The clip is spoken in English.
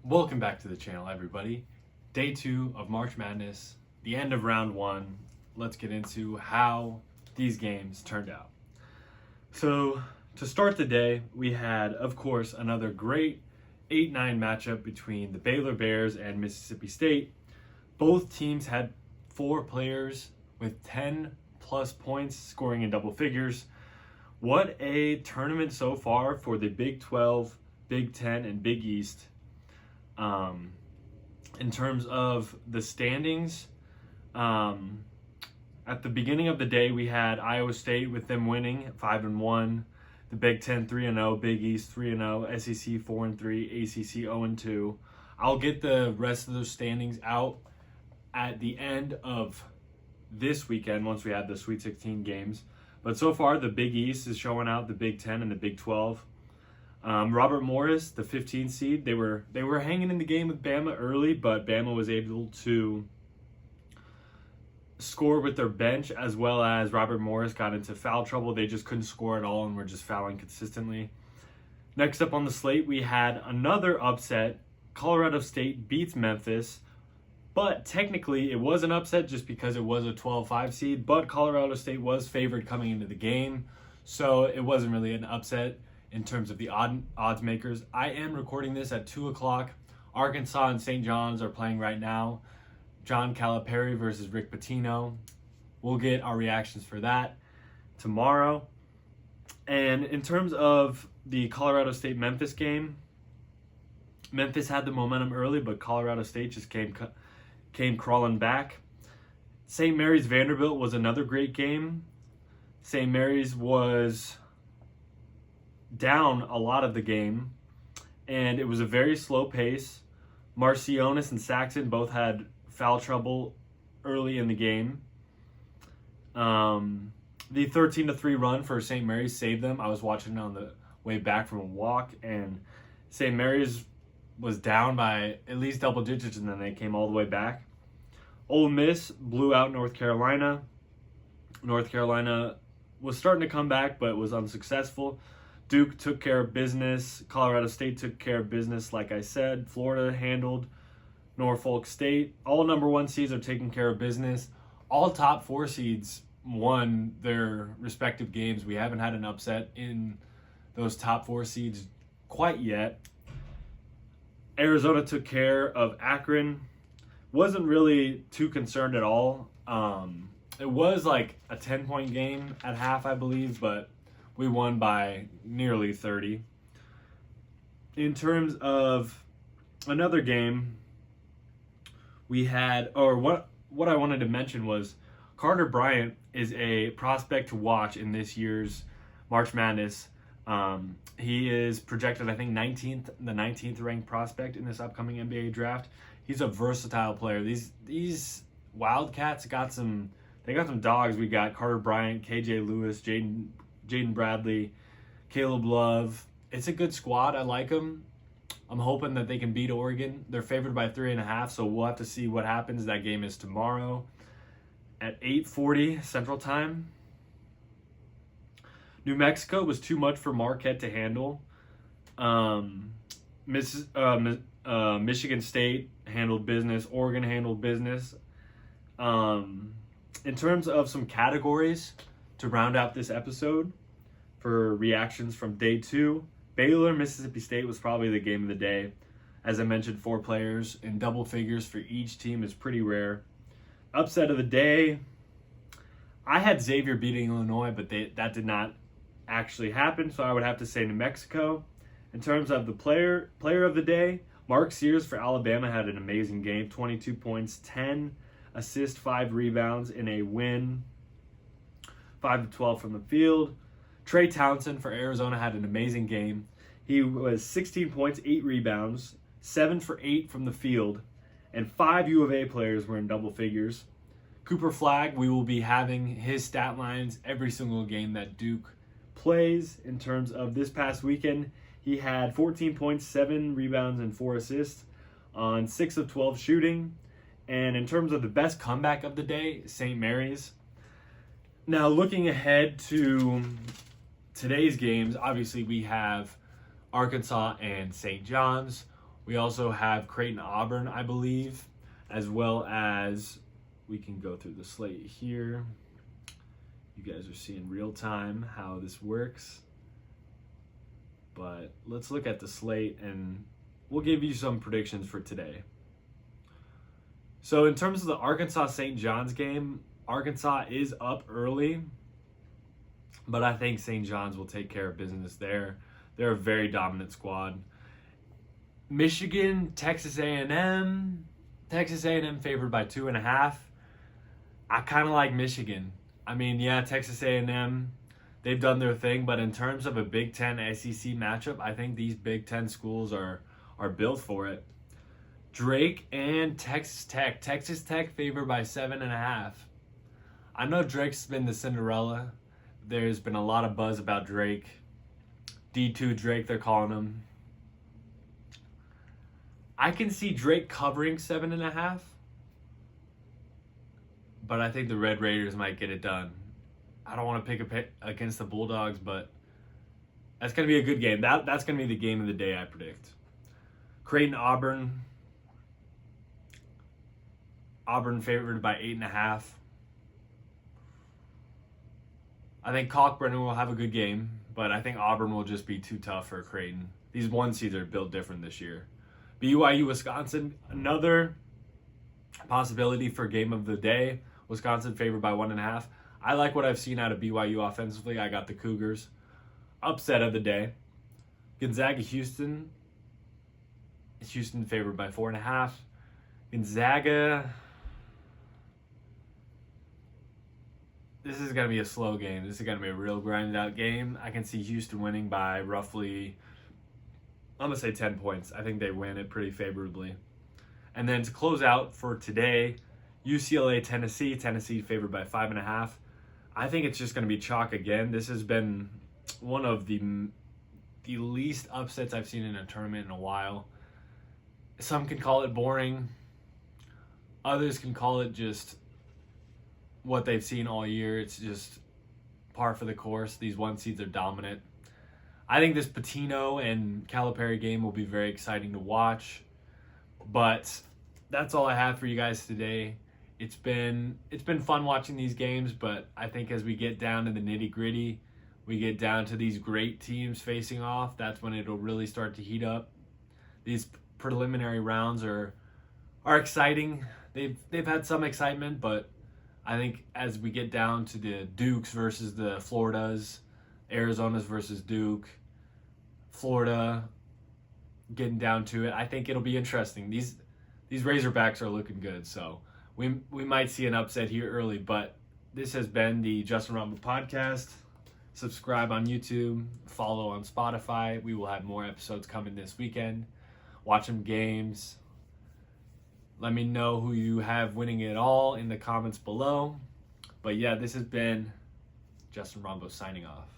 Welcome back to the channel, everybody. Day 2 of March Madness, the end of round 1. Let's get into how these games turned out. So, to start the day, we had, of course, another great 8-9 matchup between the Baylor Bears and Mississippi State. Both teams had 4 players with 10 plus points scoring in double figures. What a tournament so far for the Big 12, Big 10, and Big East. In terms of the standings, at the beginning of the day, we had Iowa State with them winning 5-1, the Big 10 3-0, Big East 3-0, SEC 4-3, ACC 0-2. I'll get the rest of those standings out at the end of this weekend once we have the Sweet 16 games. But so far, the Big East is showing out the Big 10 and the Big 12. Robert Morris, the 15th seed, they were hanging in the game with Bama early, but Bama was able to score with their bench, as well as Robert Morris got into foul trouble. They just couldn't score at all and were just fouling consistently. Next up on the slate, we had another upset. Colorado State beats Memphis, but technically it was an upset just because it was a 12-5 seed, but Colorado State was favored coming into the game, so it wasn't really an upset in terms of the odds makers. I am recording this at 2 o'clock. Arkansas and St. John's are playing right now. John Calipari versus Rick Pitino. We'll get our reactions for that tomorrow. And in terms of the Colorado State-Memphis game, Memphis had the momentum early, but Colorado State just came crawling back. St. Mary's Vanderbilt was another great game. St. Mary's was down a lot of the game, and it was a very slow pace. Marcionis and Saxon both had foul trouble early in the game. The 13-3 run for St. Mary's saved them. I was watching it on the way back from a walk, and St. Mary's was down by at least double digits, and then they came all the way back. Ole Miss blew out North Carolina. North Carolina was starting to come back, but was unsuccessful. Duke took care of business. Colorado State took care of business, like I said. Florida handled Norfolk State. All number 1 seeds are taking care of business. All top 4 seeds won their respective games. We haven't had an upset in those top 4 seeds quite yet. Arizona took care of Akron. Wasn't really too concerned at all. It was like a 10-point game at half, I believe, but we won by nearly 30. In terms of another game, we had, or what I wanted to mention was Carter Bryant is a prospect to watch in this year's March Madness. He is projected, I think, the 19th ranked prospect in this upcoming NBA draft. He's a versatile player. These Wildcats got some dogs. We got Carter Bryant, KJ Lewis, Jaden Bradley, Caleb Love. It's a good squad. I like them. I'm hoping that they can beat Oregon. They're favored by 3.5, so we'll have to see what happens. That game is tomorrow at 8:40 Central Time. New Mexico was too much for Marquette to handle. Michigan State handled business. Oregon handled business. In terms of some categories to round out this episode for reactions from day 2, Baylor, Mississippi State was probably the game of the day. As I mentioned, 4 players in double figures for each team is pretty rare. Upset of the day, I had Xavier beating Illinois, but that did not actually happen, so I would have to say New Mexico. In terms of the player of the day, Mark Sears for Alabama had an amazing game, 22 points, 10 assists, 5 rebounds in a win, 5-12 from the field. Trey Townsend for Arizona had an amazing game. He was 16 points, 8 rebounds, 7 for 8 from the field, and 5 U of A players were in double figures. Cooper Flagg, we will be having his stat lines every single game that Duke plays. In terms of this past weekend, he had 14 points, 7 rebounds, and 4 assists on 6 of 12 shooting. And in terms of the best comeback of the day, St. Mary's. Now, looking ahead to today's games, obviously we have Arkansas and St. John's. We also have Creighton Auburn, I believe, as well as we can go through the slate here. You guys are seeing real time how this works. But let's look at the slate and we'll give you some predictions for today. So in terms of the Arkansas St. John's game, Arkansas is up early, but I think St. John's will take care of business there. They're a very dominant squad. Michigan, Texas A&M. Texas A&M favored by 2.5. I kind of like Michigan. I mean, yeah, Texas A&M, they've done their thing, but in terms of a Big Ten SEC matchup, I think these Big Ten schools are built for it. Drake and Texas Tech. Texas Tech favored by 7.5. I know Drake's been the Cinderella. There's been a lot of buzz about Drake. D2 Drake, they're calling him. I can see Drake covering 7.5. But I think the Red Raiders might get it done. I don't want to pick against the Bulldogs, but that's going to be a good game. That's going to be the game of the day, I predict. Creighton Auburn. Auburn favored by 8.5. I think Kalkbrenner will have a good game, but I think Auburn will just be too tough for Creighton. These 1 seeds are built different this year. BYU Wisconsin, another possibility for game of the day. Wisconsin favored by 1.5. I like what I've seen out of BYU offensively. I got the Cougars. Upset of the day. Gonzaga Houston. Houston favored by 4.5. Gonzaga. This is going to be a slow game. This is going to be a real grinded out game. I can see Houston winning by roughly, I'm going to say 10 points. I think they win it pretty favorably. And then to close out for today, UCLA, Tennessee. Tennessee favored by 5.5. I think it's just going to be chalk again. This has been one of the least upsets I've seen in a tournament in a while. Some can call it boring. Others can call it just what they've seen all year. It's just par for the course. These 1 seeds are dominant. I think this Pitino and Calipari game will be very exciting to watch. But that's all I have for you guys today. It's been fun watching these games, but I think as we get down to the nitty-gritty, we get down to these great teams facing off, that's when it'll really start to heat up. These preliminary rounds are exciting. They've had some excitement, but I think as we get down to the Dukes versus the Floridas, Arizona's versus Duke, Florida getting down to it, I think it'll be interesting. These Razorbacks are looking good, so we might see an upset here early, but this has been the Justin Rumble Podcast. Subscribe on YouTube, follow on Spotify. We will have more episodes coming this weekend. Watch some games. Let me know who you have winning it all in the comments below. But yeah, this has been Justin Rumble signing off.